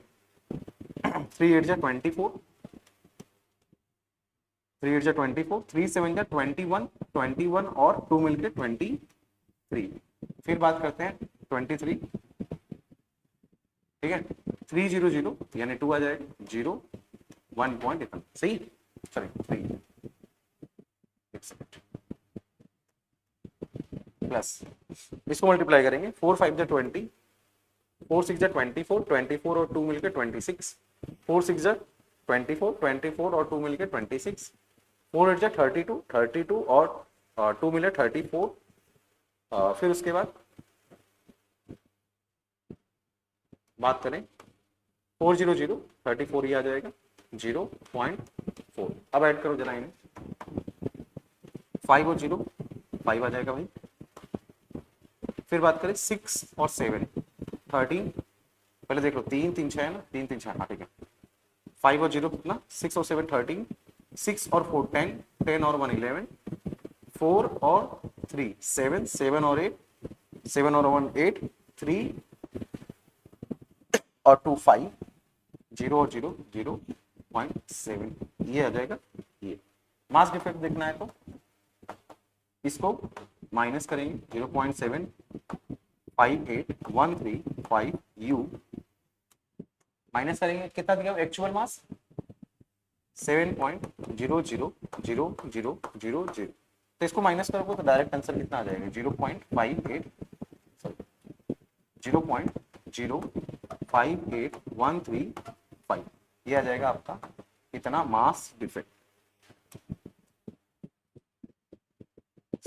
Speaker 1: 3 8 जा 24, 3 8 जा 24, 3 7 जा 21, 21 और 2 मिलके 23। फिर बात करते हैं 23, ठीक है 3 0 0 यानी 2 आ जाएगा, 0 1 पॉइंट इतना, सही सॉरी 3 प्लस इसको मल्टीप्लाई करेंगे, 4 5 जा 20, 4 6 जा 24, 24 और 2 मिलके 26, 4 6 जा 24, 24 और 2 मिलके 26, 4 8 जा 32, 32 और 2 मिले 34। फिर उसके बाद बात करें 400 34 ही आ जाएगा 0.4। अब ऐड करो जरा इन्हें, 5 और 0 5 आ जाएगा भाई। फिर बात करें 6 और 7 13, पहले देख लो 3 3 6 है ना, 3 3 6, हाँ ठीक है। 5 और 0 कितना, 6 और 7 13, 6 और 4 10, 10 और 1 11, 4 और 3 7, 7 और 8, 7 और 1 8, 3 और 2 5, 0 और 0 0.7, ये आ जाएगा। ये मास डिफेक्ट देखना है तो इसको माइनस करेंगे 0.75813 यू, माइनस करेंगे कितना दिया एक्चुअल मास 7.00000, तो इसको माइनस करोगे तो डायरेक्ट आंसर कितना आ जाएगा 0.58, सॉरी 0.05813 ये आ जाएगा आपका इतना मास डिफेक्ट।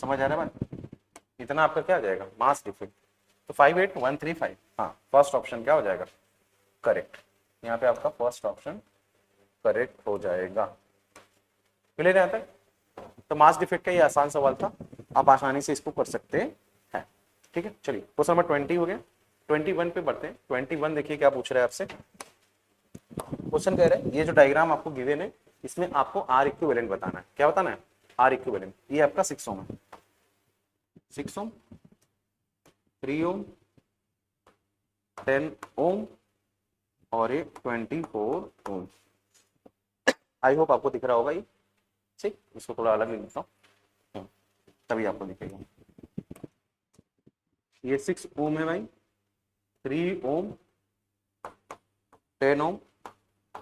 Speaker 1: समझ आ रहा है बात, इतना आपका क्या आ जाएगा मास डिफेक्ट। तो 58135, हाँ फर्स्ट ऑप्शन क्या हो जाएगा करेक्ट, यहाँ पे आपका फर्स्ट ऑप्शन करेक्ट हो जाएगा। क्लियर है यहाँ तक? तो मास डिफेक्ट का ये आसान सवाल था, आप आसानी से इसको कर सकते हैं। ठीक है, चलिए क्वेश्चन नंबर 20 हो गया। 21 पे बढ़ते हैं। 21 देखिए क्या पूछ रहा है आपसे। क्वेश्चन कह रहा है ये जो डायग्राम आपको गिवन है इसमें आपको आर इक्विवेलेंट बताना है। क्या बताना है? R equivalent. ये आपका 6 ओम है, 6 ओम, 3 ओम, 10 ओम और ये 24 ओम। आई होप आपको दिख रहा होगा ये। ठीक, इसको थोड़ा अलग लिखता हूँ तभी आपको दिखेगा। ये 6 ओम है भाई, 3 ओम, 10 ओम,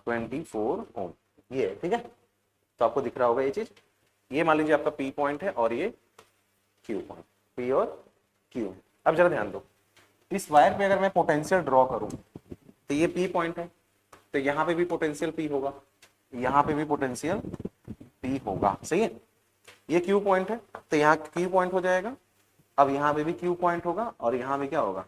Speaker 1: 24 ओम, ये है। ठीक है, तो आपको दिख रहा होगा ये चीज। ये मान लीजिए आपका पी पॉइंट है और ये क्यू पॉइंट, पी और क्यू। अब जरा ध्यान दो, इस वायर पे अगर मैं पोटेंशियल ड्रॉ करूं तो ये पी पॉइंट है, तो यहाँ पे भी पोटेंशियल पी होगा, यहाँ पे भी पोटेंशियल पी होगा, सही है। ये क्यू पॉइंट है तो यहाँ क्यू पॉइंट हो जाएगा। अब यहाँ पे भी क्यू पॉइंट होगा और यहाँ पे क्या होगा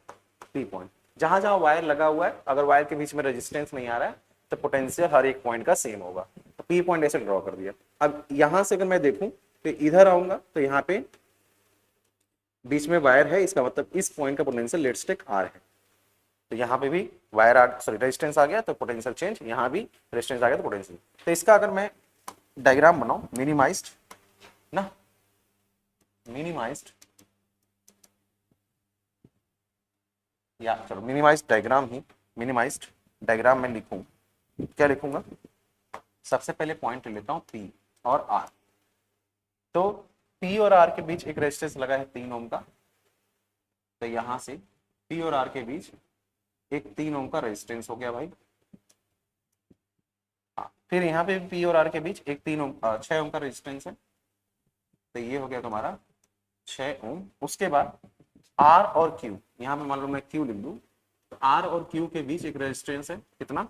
Speaker 1: पी पॉइंट। जहां जहां वायर लगा हुआ है अगर वायर के बीच में रेजिस्टेंस नहीं आ रहा है तो पोटेंशियल हर एक पॉइंट का सेम होगा। तो पी पॉइंट ऐसे ड्रॉ कर दिया। अब यहां से अगर मैं देखूं तो इधर आऊंगा तो यहाँ पे बीच में वायर है, इसका मतलब इस पॉइंट का पोटेंशियल लेट्स टेक आर है। तो यहाँ पे भी वायर रेजिस्टेंस आ गया तो पोटेंशियल चेंज, यहाँ भी रेजिस्टेंस आ गया तो पोटेंशियल। तो इसका अगर मैं डायग्राम बनाऊं मिनिमाइज्ड ना, मिनिमाइज्ड या चलो मिनिमाइज्ड डायग्राम ही, मिनिमाइज्ड डायग्राम में लिखूं, क्या लिखूंगा? सबसे पहले पॉइंट लेता हूं पी और आर। तो पी और आर के बीच एक रेजिस्टेंस लगा है 3 ओम का, तो यहां से पी और आर के बीच एक 3 ओम का रेजिस्टेंस हो गया भाई। फिर यहाँ पे पी और आर के बीच एक 6 ओम का रेजिस्टेंस है, तो ये हो गया तुम्हारा 6 ओम। उसके बाद आर और क्यू, यहाँ पे मान लो मैं क्यू लिख दूं, तो आर और क्यू के बीच एक रेजिस्टेंस है कितना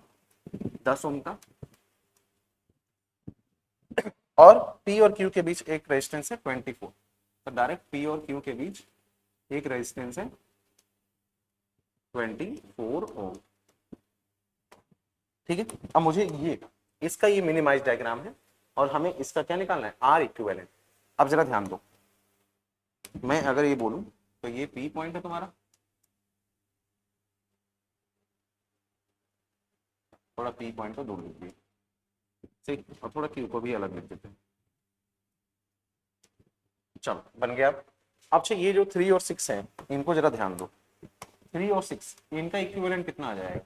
Speaker 1: 10 ओम का, और पी और क्यू के बीच एक रेजिस्टेंस है 24। तो डायरेक्ट पी और क्यू के बीच एक रेजिस्टेंस है 24 ओम। ठीक है, अब मुझे ये इसका ये मिनिमाइज डायग्राम है और हमें इसका क्या निकालना है आर इक्विवेलेंट। अब जरा ध्यान दो, मैं अगर ये बोलूं तो ये पी पॉइंट है तुम्हारा, थोड़ा पी पॉइंट को दूर लीजिए, ठीक, और थोड़ा क्यू को भी अलग लिख देते हैं। चलो बन गया। अब अच्छा ये जो 3 और 6 है इनको जरा ध्यान दो, 3 और 6 इनका इक्विवेलेंट कितना आ जाएगा?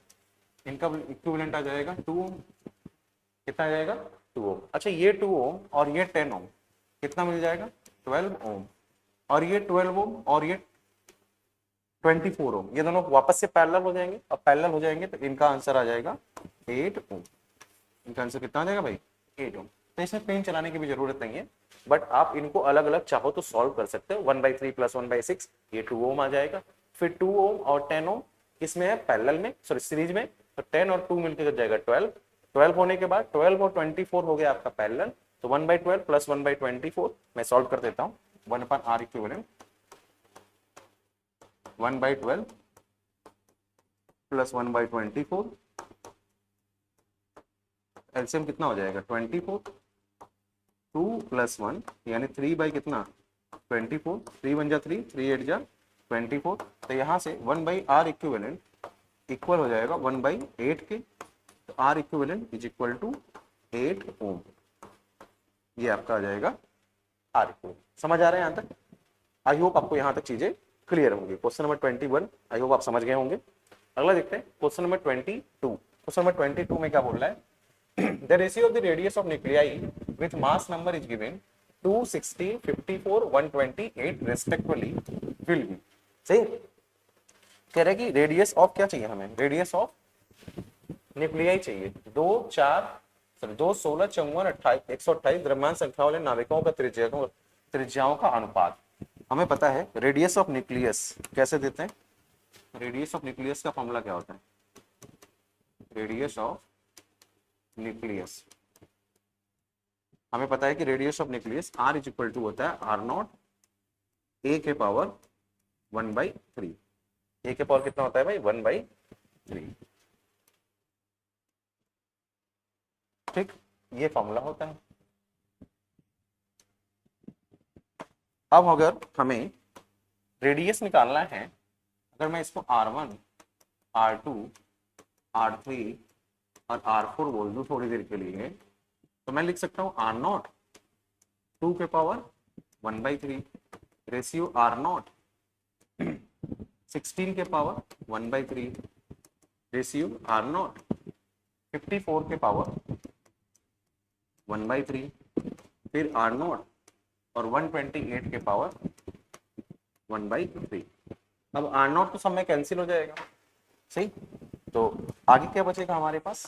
Speaker 1: इनका इक्विवेलेंट आ जाएगा 2 ओम। कितना आ जाएगा 2 ओम। अच्छा ये 2 ओम और ये 10 ओम कितना मिल जाएगा 12 ओम, और ये 12 ओम और ये 24 ओम, ये दोनों वापस से पैरेलल हो जाएंगे। अब पैरेलल हो जाएंगे तो इनका आंसर आ जाएगा 8 ओम। इनका आंसर कितना आ जाएगा भाई 8 ओम। तो इसमें पेन चलाने की भी जरूरत नहीं है, बट आप इनको अलग अलग चाहो तो सॉल्व कर सकते हो। 1/3 प्लस 1/6 ये 2 ओम आ जाएगा। फिर 2 ओम और 10 ओम इसमें है पैरेलल में, सॉरी सीरीज में, तो 10 और 2 मिलकर हो जाएगा 12। 12 होने के बाद 12 और 24 हो गया आपका पैरेलल, तो 1/12 प्लस 1/24 मैं सॉल्व कर देता हूँ। 1/r इक्विवेलेंट 1/12 प्लस 1/24 एलसीएम कितना हो जाएगा 24, 2 + 1 यानी 3 बाई कितना 24, 3 × 3, 3 × 8 = 24। तो यहाँ से 1/R इक्विवेलेंट इक्वल हो जाएगा 1/8 के, तो R equivalent is equal to 8 ohm. ये आपका आ जाएगा R इक्विवेलेंट। समझ आ रहा है यहाँ तक? आई होप आपको यहाँ तक चीजें क्लियर होंगी। क्वेश्चन नंबर 21 आई होप आप समझ गए होंगे। अगला देखते हैं क्वेश्चन नंबर 22। क्वेश्चन नंबर 22 में क्या बोल रहा है? The ratio of the radius of nuclei with mass number is given 260, 54, 128 respectively will be। सही कह रहे हैं कि रेडियस ऑफ क्या चाहिए हमें? रेडियस ऑफ न्यूक्लियाई चाहिए। 2, 16, 54, 28, 128 द्रव्यमान संख्या वाले नाविकों का त्रिज्याओं का अनुपात। हमें पता है रेडियस ऑफ न्यूक्लियस कैसे देते हैं? रेडियस ऑफ न्यूक्लियस का फॉर्मूला क्या होता है? रेडियस ऑफ न्यूक्लियस हमें पता है कि radius of nucleus R is equal to होता है R0 A के पावर 1/3। A के पावर कितना होता है भाई? 1/3। ठीक, ये फॉर्मूला होता है। अब अगर हमें रेडियस निकालना है, अगर मैं इसको R1, R2, R3 और R4 बोल दूं थोड़ी देर के लिए, तो मैं लिख सकता हूं R0 2 के पावर 1/3 रेशियो R0 16 के पावर 1/3 रेशियो R0 54 के पावर 1/3 फिर R0 और 128 के पावर 1/3। अब R0 तो सब में कैंसिल हो जाएगा, सही। तो आगे क्या बचेगा हमारे पास?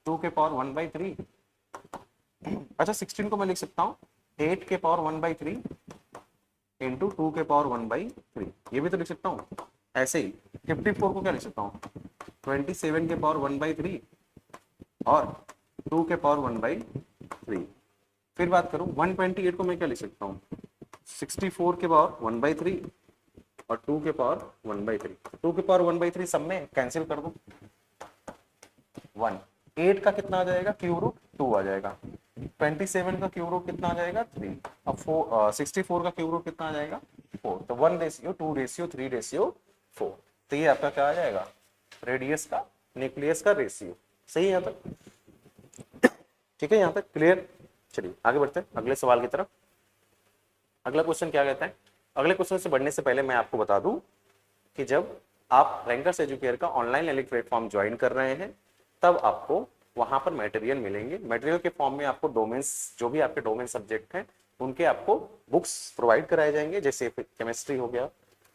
Speaker 1: 2 के पावर 1/3। अच्छा 16 को मैं लिख सकता हूँ 8 के पावर 1/3 इंटू 2 के पावर 1/3। ये भी तो लिख सकता हूँ। ऐसे ही 54 को क्या लिख सकता हूँ? 27 के पावर 1/3 और 2 के पावर 1/3। फिर बात करूँ 128 को मैं क्या लिख सकता हूँ? 64 के पावर 1/3 और 2 के पावर 1/3। 2 के पावर 1/3 सब में कैंसिल कर दो 1। 8 का कितना आ जाएगा? क्यूब रूट 2 आ जाएगा। 27 का क्यूब रूट कितना आ जाएगा? 3। अब 64 का क्यूब रूट कितना आ जाएगा? 4। तो 1:2:3:4। तो ये आपका क्या आ जाएगा? रेडियस का न्यूक्लियस का रेशियो। सही है यहाँ तक? ठीक है यहाँ तक क्लियर? चलिए आगे बढ़ते हैं अगले सवाल की तरफ। अगला क्वेश्चन क्या कहता है? अगले क्वेश्चन से बढ़ने से पहले मैं आपको बता दूं कि जब आप रैंकर्स एजुकेयर का ऑनलाइन लर्निंग प्लेटफॉर्म ज्वाइन कर रहे हैं तब आपको वहां पर मटेरियल मिलेंगे। मटेरियल के फॉर्म में आपको डोमेन्स, जो भी आपके डोमेन सब्जेक्ट हैं उनके आपको बुक्स प्रोवाइड कराए जाएंगे, जैसे केमिस्ट्री हो गया,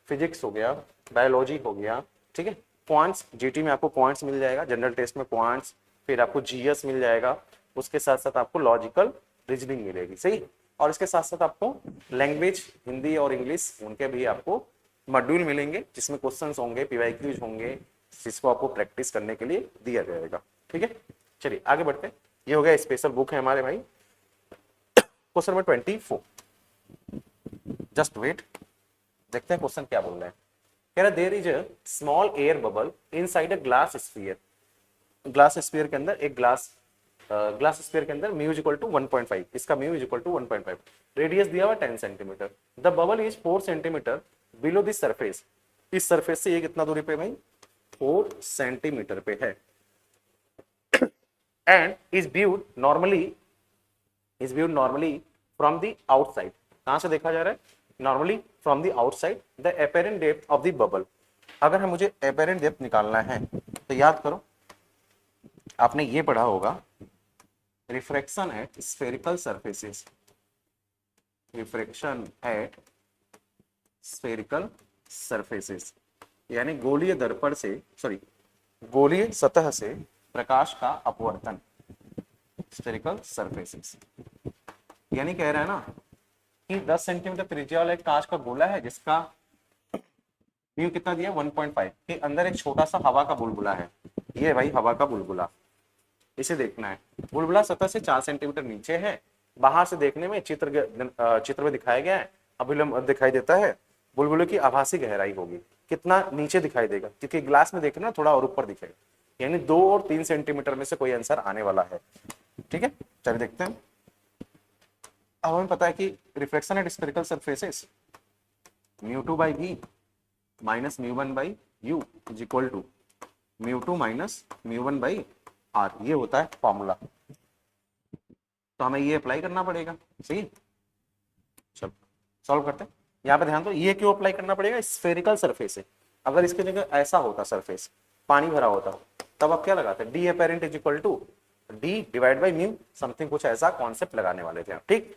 Speaker 1: फिजिक्स हो गया, बायोलॉजी हो गया, ठीक है। क्वांट्स, जीटी में आपको क्वांट्स मिल जाएगा, जनरल टेस्ट में क्वांट्स, फिर आपको जीएस मिल जाएगा, उसके साथ साथ आपको लॉजिकल रीजनिंग मिलेगी, सही। और इसके साथ साथ आपको लैंग्वेज हिंदी और इंग्लिश उनके भी आपको मॉड्यूल मिलेंगे जिसमें क्वेश्चंस होंगे, पीवाईक्यूज होंगे, जिसको आपको प्रैक्टिस करने के लिए दिया जाएगा, ठीक है। चलिए आगे बढ़ते हैं। ये हो गया स्पेशल बुक है हमारे भाई। क्वेश्चन नंबर 24, जस्ट वेट, देखते हैं क्वेश्चन क्या बोल रहे हैं। कह रहा there is a small air bubble inside a glass sphere. Glass sphere के अंदर एक ग्लास स्फीयर के अंदर म्यू इज इक्वल टू 1.5, इसका mu is equal to 1.5, radius दिया हुआ 10 centimetre. The bubble is 4 centimetre below the surface. इस surface से ये कितना दूरी पे भाई? 4 सेंटीमीटर पे है। And is viewed normally from the outside. कहां से देखा जा रहा है? Normally from the outside. The apparent depth of the bubble. अगर हम मुझे एपेरेंट डेप्थ निकालना है तो याद करो, आपने ये पढ़ा होगा refraction at spherical surfaces. Refraction at spherical surfaces यानी गोलीय दर्पण से, सॉरी गोलीय सतह से प्रकाश का अपवर्तन। स्फेरिकल सरफेसेस यानी कह रहा है ना कि 10 सेंटीमीटर त्रिज्या वाला एक कांच का गोला है जिसका म्यू कितना दिया? 1.5 के अंदर एक छोटा सा हवा का बुलबुला है। ये भाई हवा का बुलबुला, इसे देखना है। बुलबुला सतह से 4 सेंटीमीटर नीचे है। बाहर से देखने में चित्र में दिखाया गया है, अभिलंब दिखाई देता है। बुलबुले की आभासी गहराई होगी, कितना नीचे दिखाई देगा, क्योंकि ग्लास में देखना थोड़ा और ऊपर दिखेगा। यानी 2 और 3 सेंटीमीटर में से कोई आंसर आने वाला है। ठीक है, चलिए देखते हैं। अब हमें पता है कि reflection at spherical surfaces μ2 by v minus μ1 by u is equal to μ2 minus μ1 by r, ये होता है फॉर्मूला। तो हमें ये अप्लाई करना पड़ेगा। सही, चलो सॉल्व करते हैं। यहाँ पे ध्यान दो, ये क्यों अप्लाई करना पड़ेगा, स्फेरिकल सरफेस है। अगर इसकी जगह ऐसा होता सरफेस, पानी भरा होता, तब आप क्या लगाते, d apparent is equal to d divide by mu something, कुछ ऐसा कॉन्सेप्ट लगाने वाले थे, ठीक।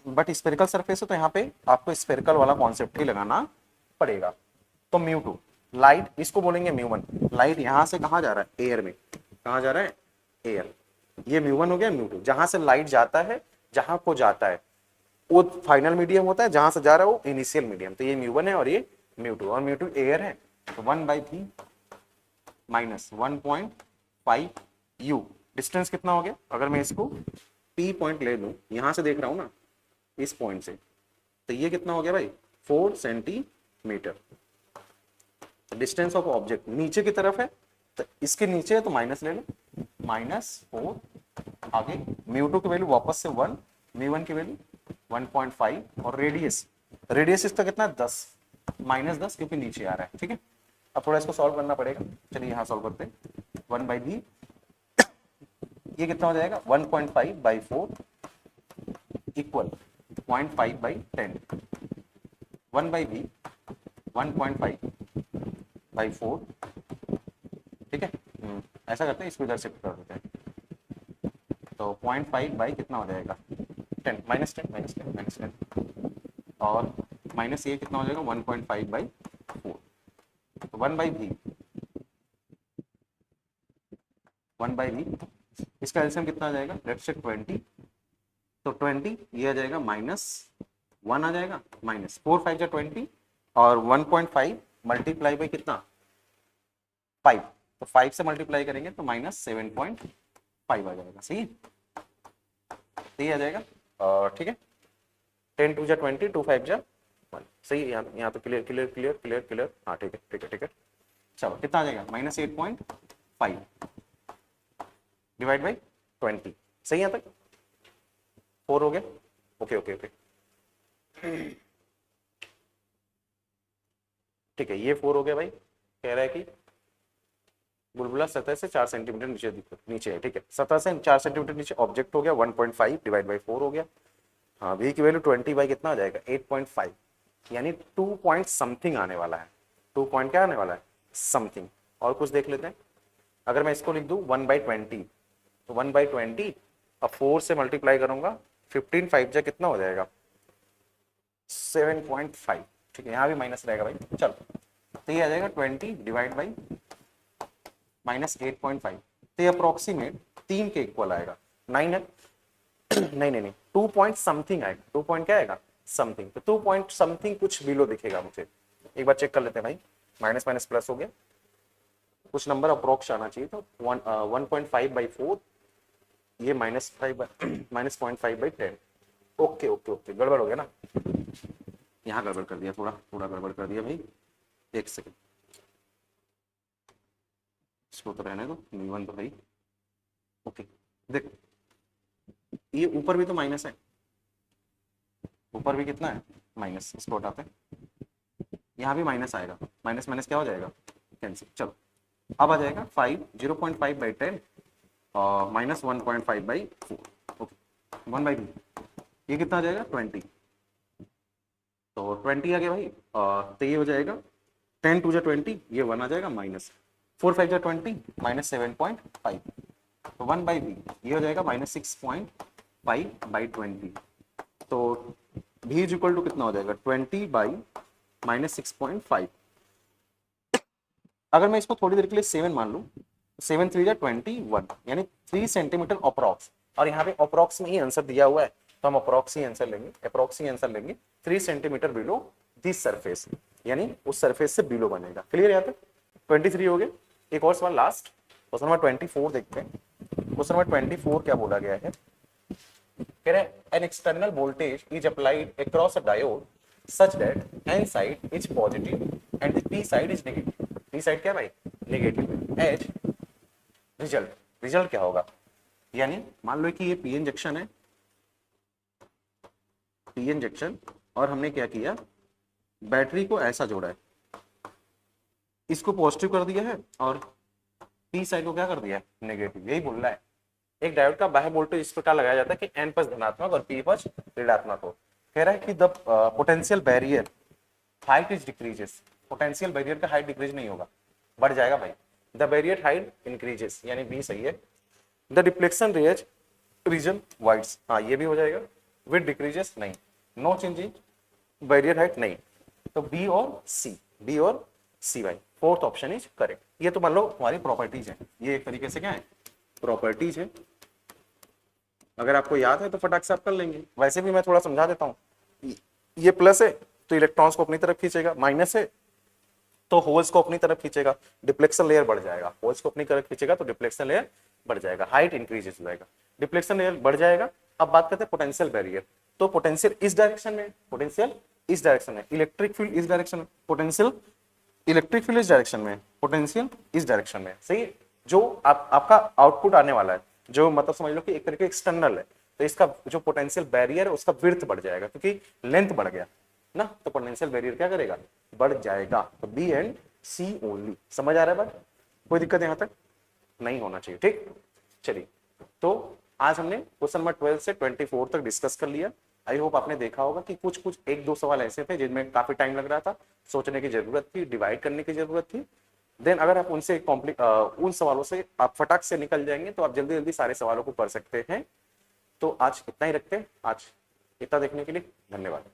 Speaker 1: बट स्फेरिकल सरफेस है तो यहाँ पे आपको स्फेरिकल वाला कॉन्सेप्ट ही लगाना पड़ेगा। तो μ2 लाइट, इसको बोलेंगे μ1, लाइट यहाँ से कहाँ जा रहा है, एयर में, कहाँ जा रहा है, एयर, ये μ1 हो गया। μ2 जहां से लाइट जाता है, जहां को जाता है वो फाइनल मीडियम होता है, जहां से जा रहा है वो इनिशियल मीडियम। तो ये μ1 है और ये μ2, और μ2 एयर है, तो 1/3 माइनस 1.5 u। डिस्टेंस कितना हो गया, अगर मैं इसको P पॉइंट ले लूं, यहां से देख रहा हूं ना, इस पॉइंट से, तो ये कितना हो गया भाई, 4 सेंटीमीटर। डिस्टेंस ऑफ ऑब्जेक्ट नीचे की तरफ है, तो इसके नीचे है तो माइनस ले लो, -4। आगे μ2 की वैल्यू वापस से 1, μ1 की वैल्यू 1.5, और रेडियस, रेडियस इसका कितना है, 10, -10 क्योंकि नीचे आ रहा है। ठीक है, अब थोड़ा इसको सॉल्व करना पड़ेगा। चलिए यहाँ सॉल्व करते हैं। 1/v, ये कितना हो जाएगा, 1.5/4 इक्वल 0.5/10। 1/v 1.5/4, ठीक है। ऐसा करते हैं, इसको इधर शिफ्ट कर देते हैं, तो 0.5 बाई कितना हो जाएगा, 10, -10, और माइनस ये कितना हो जाएगा, 1.5/4। तो 1/v इसका एलसीएम कितना आ जाएगा, लेट्स से 20, तो 20 ये आ जाएगा -1 आ जाएगा, -4 5 20, और 1.5 मल्टीप्लाई बाई कितना, 5, तो 5 से मल्टीप्लाई करेंगे तो -7.5 आ जाएगा। सही है, तो ये आ जाएगा, ठीक है। 10 2 20, 2 5 1, सही है। यहाँ तो क्लियर, हाँ ठीक है। चलो कितना आ जाएगा, -8.5 डिवाइड बाई 20, सही है, तक 4 हो गया। ओके, ठीक है, ये 4 हो गया भाई। कह रहा है कि बुलबुला सतह से 4 सेंटीमीटर नीचे है, ठीक है। सतह से 4 सेंटीमीटर नीचे ऑब्जेक्ट हो गया, 1.5 डिवाइड बाई 4 हो गया। हाँ, v की वैल्यू 20 बाई कितना आ जाएगा, 8.5, यानी 2 पॉइंट समथिंग आने वाला है। 2 पॉइंट क्या आने वाला है, समथिंग। और कुछ देख लेते हैं, अगर मैं इसको लिख दूं 1/20, तो 1/20 अब 4 से मल्टीप्लाई करूंगा, 15 5 जा कितना हो जाएगा, 7.5, ठीक है। यहाँ भी माइनस रहेगा भाई, चलो, तो ये आ जाएगा 20 डिवाइड बाई -8.5, तो ये अप्रोक्सीमेट 3 के इक्वल आएगा। 9 है नहीं 2 पॉइंट समथिंग आएगा। 2 पॉइंट क्या आएगा, समथिंग, तो 2 पॉइंट समथिंग कुछ बिलो दिखेगा मुझे। एक बार चेक कर लेते हैं भाई, माइनस प्लस हो गया, कुछ नंबर अप्रोक्स आना चाहिए। तो 1.5/4, ये -0.5/10। ओके, गड़बड़ हो गया ना, यहाँ गड़बड़ कर दिया, थोड़ा गड़बड़ कर दिया भाई। एक सेकंड, इसको तो रहने दो, μ1 तो भाई। ओके, देख, ये ऊपर भी तो माइनस है, ऊपर भी कितना है, माइनस, इसको हटाते हैं, यहाँ भी माइनस आएगा, माइनस क्या हो जाएगा, कैंसिल। चलो, अब आ जाएगा 0.5/10 और -1.5/4। ओके, 1/v, ये कितना आ जाएगा, 20, तो 20 आ गया भाई। तो ये हो जाएगा 10 2 20, ये 1 आ जाएगा, -4 5 20, -7.5, तो 1/v ये हो जाएगा -6.5/20। तो v इज इक्वल टू कितना हो जाएगा, 20/-6.5। अगर मैं इसको थोड़ी देर के लिए 7 मान लूं, 7 3 21, यानी 3 सेंटीमीटर अप्रॉक्स, और यहाँ पे अप्रॉक्स में ही आंसर दिया हुआ है, तो हम अप्रॉक्स ही आंसर लेंगे। 3 सेंटीमीटर बिलो दिस सरफेस, यानी उस सरफेस से बिलो बनेगा। क्लियर यहाँ पे 23 हो गए। एक और सवाल लास्ट, क्वेश्चन नंबर 24 देखते हैं। क्वेश्चन नंबर 24 क्या बोला गया है, कह रहे हैं an external voltage is applied across a diode such that n side is positive and the p side is negative. P side क्या भाई, नेगेटिव है। H result. रिजल्ट क्या होगा, यानी मान लो कि ये पी एन जंक्शन है, पी एन जंक्शन, और हमने क्या किया, बैटरी को ऐसा जोड़ा है, इसको पॉजिटिव कर दिया है और पी साइड को क्या कर दिया है, नेगेटिव। यही बोल रहा है। एक डायोड का बाह्य वोल्टेज इस प्रकार लगाया जाता है कि एन पक्ष धनात्मक और पी पक्ष ऋणात्मक हो। कह रहा है कि the potential barrier height is decreases. Potential barrier का हाइट डिक्रीज नहीं होगा, बढ़ जाएगा भाई। द बैरियर हाइट इंक्रीजेस, यानी बी सही है। The deflection rays region widens, हाँ ये भी हो जाएगा। विद डिक्रीजेस नहीं। No change in barrier height नहीं। तो बी और सी, बी और सी भाई, फोर्थ ऑप्शन इज करेक्ट। ये तो मान लो हमारी प्रॉपर्टीज है, ये एक तरीके से क्या है, प्रॉपर्टीज है। अगर आपको याद है तो फटाक से आप कर लेंगे। वैसे भी मैं थोड़ा समझा देता हूँ। ये प्लस है तो इलेक्ट्रॉन्स को अपनी तरफ खींचेगा, माइनस है तो होल्स को अपनी तरफ खींचेगा, डिफ्लेक्शन लेयर बढ़ जाएगा। होल्स को अपनी तरफ खींचेगा तो डिफ्लेक्शन लेयर बढ़ जाएगा, हाइट इंक्रीज हो जाएगा, डिफ्लेक्शन लेयर बढ़ जाएगा। अब बात करते हैं पोटेंशियल बैरियर। तो पोटेंशियल इस डायरेक्शन में, पोटेंशियल इस डायरेक्शन में, इलेक्ट्रिक फील्ड इस डायरेक्शन में, पोटेंशियल इलेक्ट्रिक फील्ड इस डायरेक्शन में, पोटेंशियल इस डायरेक्शन में। सही है। जो आपका आउटपुट आने वाला है, जो मतलब समझ लो कि एक तरीके एक्सटर्नल है, तो इसका जो पोटेंशियल बैरियर है उसका विड्थ बढ़ जाएगा, क्योंकि लेंथ बढ़ गया ना, तो पोटेंशियल बैरियर क्या करेगा, बढ़ जाएगा। तो बी एंड सी ओनली। समझ आ रहा है बात, कोई दिक्कत यहां तक नहीं होना चाहिए। ठीक, चलिए। तो आज हमने क्वेश्चन नंबर 12 से 24 तक डिस्कस कर लिया। आई होप आपने देखा होगा कि कुछ कुछ एक दो सवाल ऐसे थे जिनमें काफी टाइम लग रहा था, सोचने की जरूरत थी, डिवाइड करने की जरूरत थी। देन अगर आप उनसे उन सवालों से आप फटाक से निकल जाएंगे तो आप जल्दी जल्दी सारे सवालों को कर सकते हैं। तो आज इतना ही रखते हैं। आज इतना देखने के लिए धन्यवाद।